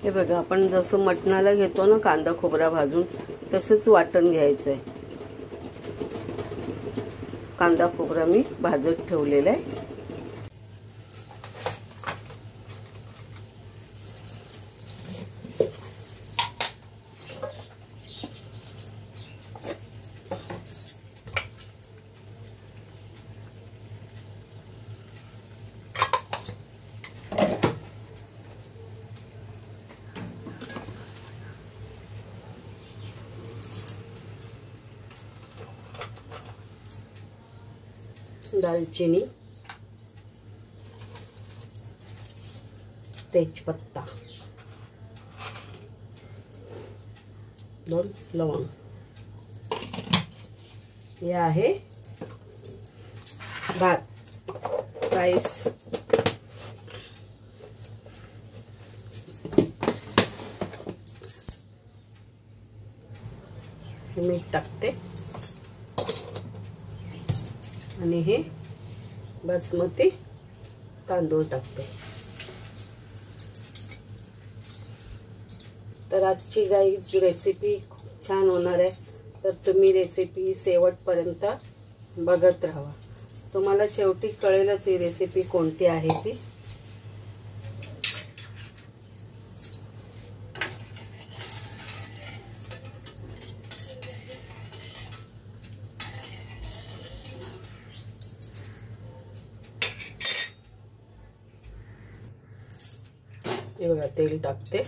हे बघा, आपण जसं मटणाला घेतो ना कांदा खोबरा भाजून, तसंच वाटण घ्यायचंय। कांदा खोबरा मी भाजत ठेवलेला आहे। दालचीनी, तेजपत्ता, 2 लवंग, हे आहे भात राईस, मीठ टाकते आणि हे बासमती तांदूळ टाकते। तर आजची गाईची रेसिपी खूप छान होणार आहे, तर तुम्ही रेसिपी शेवटपर्यंत बघत राहा। तुम्हाला शेवटी कळेलच ही रेसिपी कोणती आहे ती। हे बघा, तेल टाकते,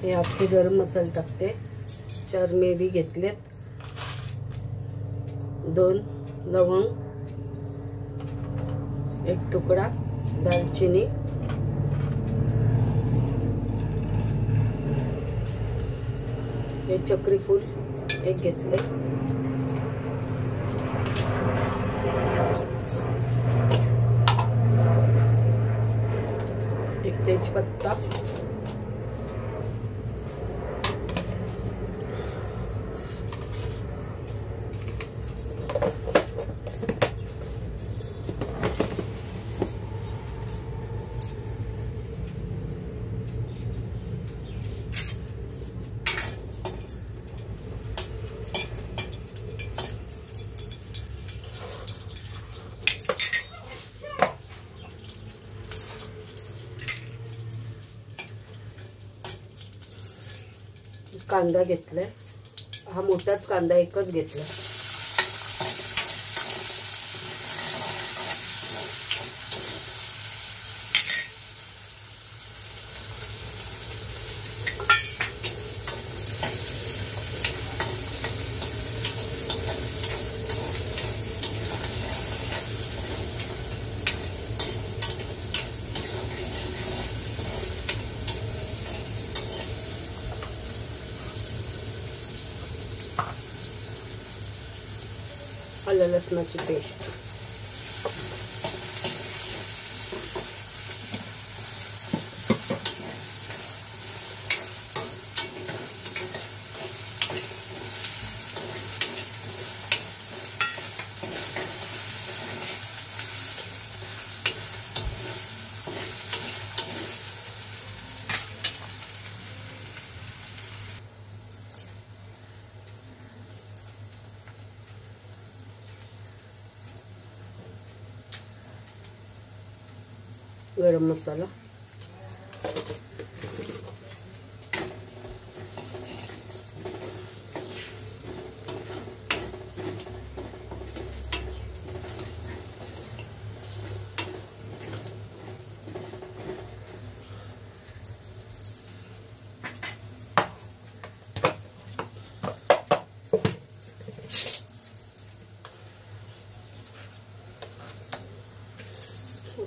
हे अख्खे गरम मसाले टाकते। 4 मिरी घेतलेत, 2 लवंग, 1 तुकडा दालचिनी, हे चक्री फूल 1 घेतले, एक तेजपत्ता, कांदा घेतलाय, हा मोठाच कांदा एकच घेतला। आलं लसणाची पेस्ट, गरम मसाला,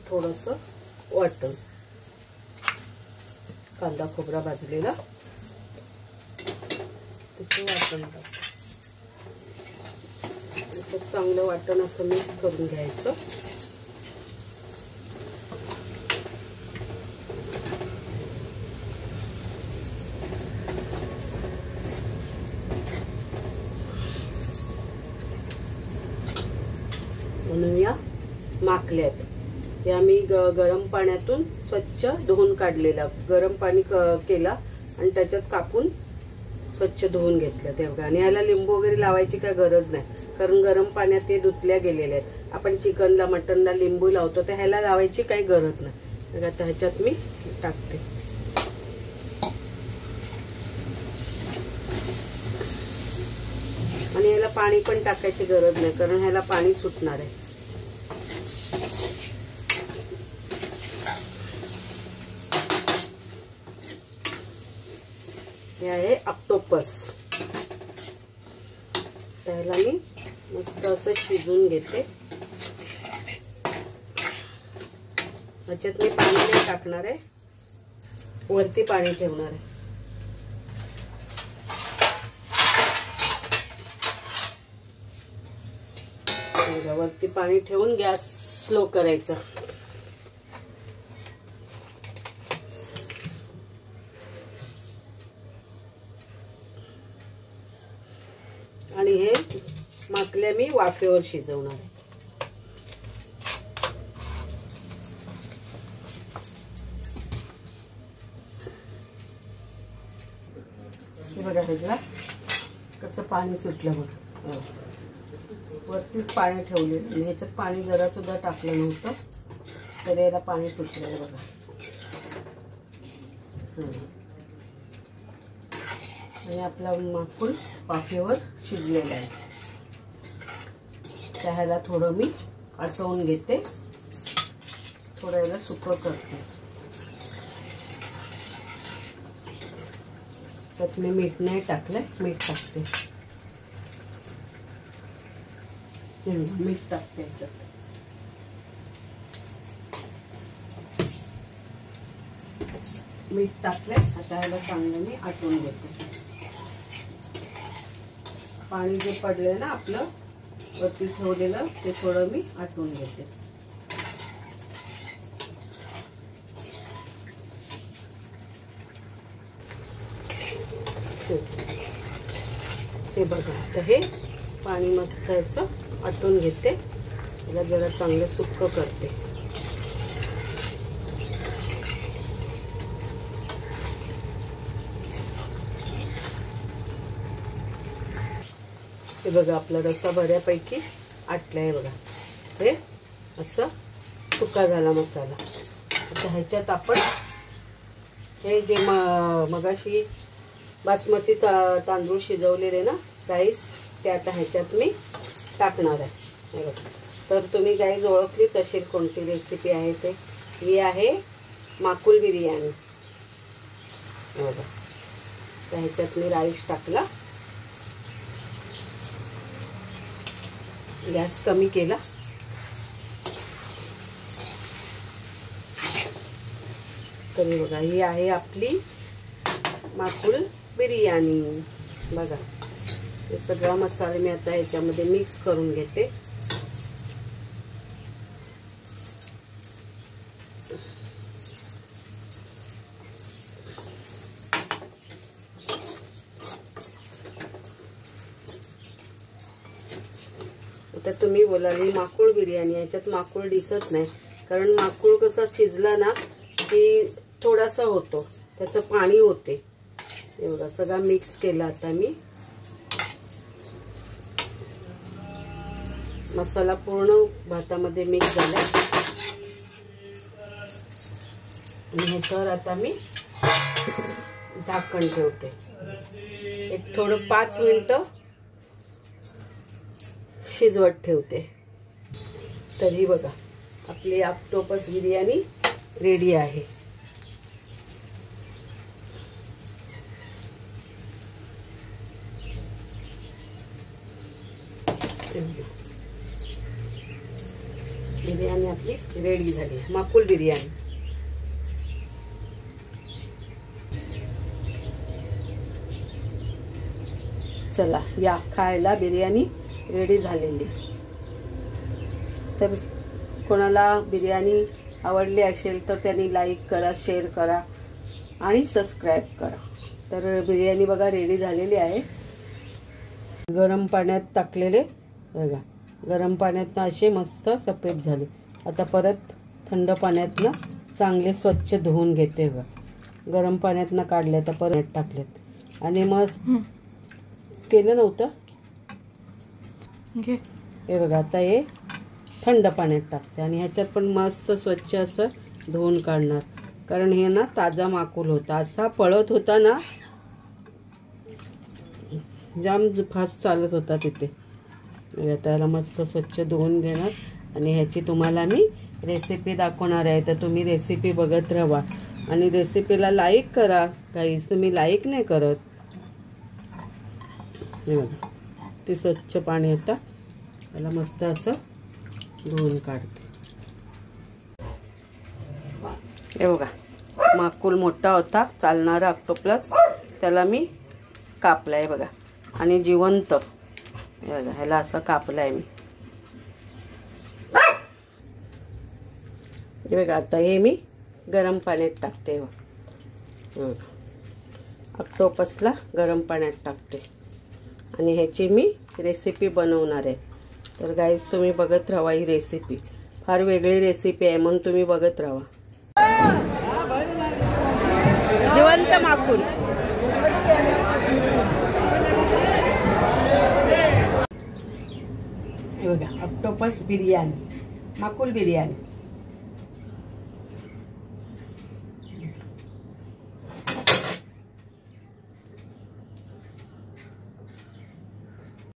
थोडंसं वाटण, कांदा खोबरा भाजलेला त्याचे वाटण टाकते, त्याच्यात चांगलं वाटण असं मिक्स करून घ्यायचं. म्हणून या माकल्या आहेत या मी गरम पाण्यातून स्वच्छ धुवून काढलेला. गरम पाणी केला आणि त्याच्यात कापून स्वच्छ धुवून घेतलं ते बघा. आणि ह्याला लिंबू वगैरे लावायची काय गरज नाही, कारण गरम पाण्यात ते धुतल्या गेलेले आहेत. आपण चिकनला मटनला लिंबू लावतो तर ह्याला लावायची काही गरज नाही. बघा आता ह्याच्यात मी टाकते. आणि ह्याला पाणी पण टाकायची गरज नाही, कारण ह्याला पाणी सुटणार आहे. हे आहे ऑक्टोपस. त्याला मी मस्त असं शिजवून घेते. याच्यात मी पाणी नाही टाकणार आहे, वरती पाणी ठेवणार आहे. वरती पाणी ठेवून गॅस स्लो करायचा. आणि हे माकल्या मी वाफेवर शिजवणार आहे. बघा ह्याला कसं पाणी सुटलं बघ. वरतीच पाणी ठेवले आणि ह्याच्यात पाणी जरा सुद्धा टाकलं नव्हतं तरी याला पाणी सुटलं बघा. आणि आपला माकुल वाफेवर शिजलेला आहे. त्याला थोडं मी आटवून घेते, थोडं याला सुकं करते. त्यात मी मीठ नाही टाकलंय, मीठ टाकते. मीठ टाकते याच्यात. मीठ टाकलंय. आता ह्याला चांगलं मी आटवून घेते. पाणी जे पडलंय ना आपलं वरती ठेवलेलं ते थोडं मी आटवून घेते. हे बघा तर हे पाणी मस्त याचं आटवून घेते. त्याला जरा चांगलं सुक्क करते. हे बघा आपला रस्सा बऱ्यापैकी आटलाय बघा. हे असं सुका झाला मसाला. आता ह्याच्यात आपण हे जे मगाशी बासमती तांदूळ शिजवलेले ना राईस ते आता ह्याच्यात मी टाकणार आहे. हे बघा. तर तुम्ही गाईज ओळखलीच असेल कोणती रेसिपी आहे ते. ही आहे माकुल बिर्याणी. बघा तर ह्याच्यात मी राईस टाकला. गॅस कमी केला. तरी बघा ही आहे आपली माकुल बिर्याणी. बघा हे सगळा मसाले मी आता ह्याच्यामध्ये मिक्स करून घेते. आता तुम्ही बोलाल माकुळ बिर्याणी याच्यात माकुळ दिसत नाही, कारण माकुळ कसा शिजला ना की थोडासा होतो, त्याचं पाणी होते. एवढा सगळा मिक्स केला. आता मी मसाला पूर्ण भातामध्ये मिक्स झाला. आणि ह्याच्यावर आता मी झाकण ठेवते. एक थोडं 5 मिनिटं शिजवत ठेवते. तरी बघा आपली ऑक्टोपस बिर्याणी रेडी आहे. बिर्याणी आपली रेडी झाली. माकुल बिर्याणी. चला या खायला बिर्याणी. रेडी झालेली. तर कोणाला बिर्याणी आवडली असेल तर त्यांनी लाईक करा, शेअर करा आणि सबस्क्राईब करा. तर बिर्याणी बघा रेडी झालेली आहे. गरम पाण्यात टाकलेले बघा, गरम पाण्यातनं असे मस्त सफेद झाले. आता परत थंड पाण्यातनं चांगले स्वच्छ धुवून घेते बघा. गरम पाण्यातनं काढले तर परत टाकलेत आणि मस्त केलं नव्हतं. हे बघा आता हे थंड पाण्यात टाकते आणि ह्याच्यात पण मस्त स्वच्छ असं धुवून काढणार. कारण हे ना ताजा माकूल होता, असा पळत होता ना, जाम फास्ट चालत होता तिथे. त्याला मस्त स्वच्छ धुवून घेणार आणि ह्याची तुम्हाला मी रेसिपी दाखवणार आहे. तर तुम्ही रेसिपी बघत राहा आणि रेसिपीला लाईक करा. काहीच तुम्ही लाईक नाही करत. हे बघा ते स्वच्छ पाणी आता त्याला मस्त असं धुवून काढते. हे बघा माकुल मोठा होता चालणारा ऑक्टोपस, त्याला मी कापलाय बघा आणि जिवंत बघा ह्याला असं कापलाय मी. हे बघा आता हे मी गरम पाण्यात टाकते. ऑक्टोपसला गरम पाण्यात टाकते आणि ह्याची मी रेसिपी बनवणार आहे. तर गाईज तुम्ही बघत राहा. ही रेसिपी फार वेगळी रेसिपी आहे म्हणून तुम्ही बघत राहा. जिवंत माकुल हे बघा ऑक्टोपस बिर्याणी, माकुल बिर्याणी.